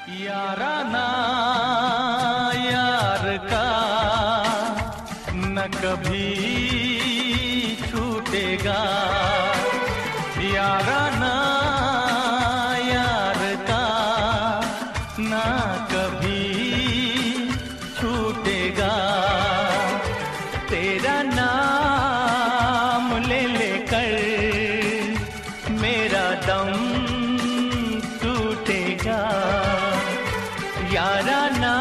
याराना यार का न कभी छूटेगा, याराना यार का न कभी छूटेगा। तेरा नाम ले लेकर मेरा दम टूटेगा, याराना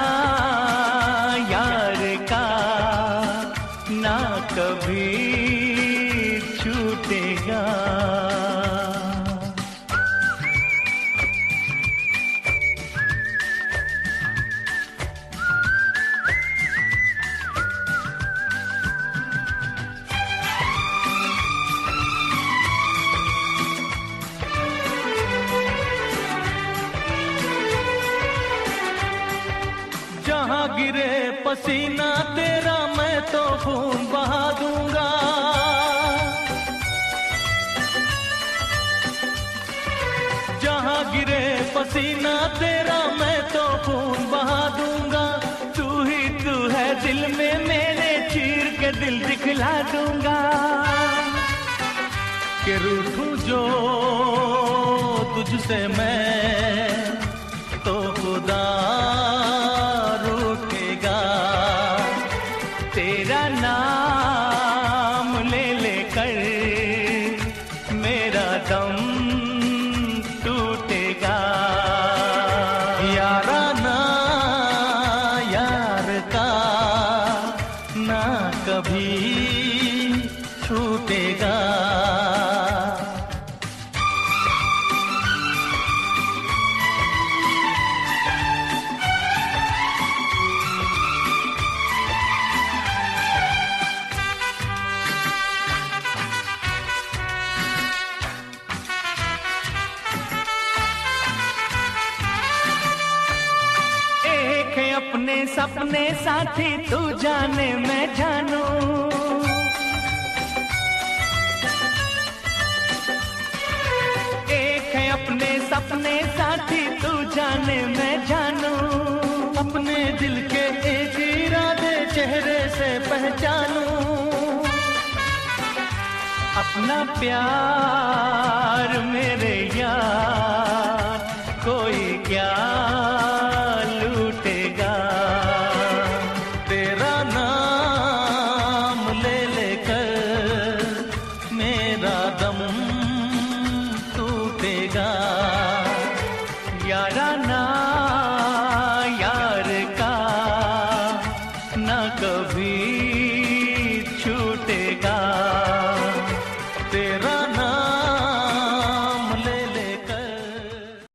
यार का ना कभी छूटेगा। जहाँ गिरे पसीना तेरा मैं तो खून बहा दूंगा, जहाँ गिरे पसीना तेरा मैं तो खून बहा दूंगा। तू ही तू है दिल में मेरे, चीर के दिल दिखला दूंगा। कि रूठूं जो तुझसे मैं तो खुदा रूठेगा। तेरा नाम ले लेकर मेरा दम टूटेगा, याराना यार का ना कभी छूटेगा। अपने सपने साथी तू जाने मैं जानू, एक है अपने सपने साथी तू जाने मैं जानू। अपने दिल के एक इरादे चेहरे से पहचानू, अपना प्यार मेरे यार कोई क्या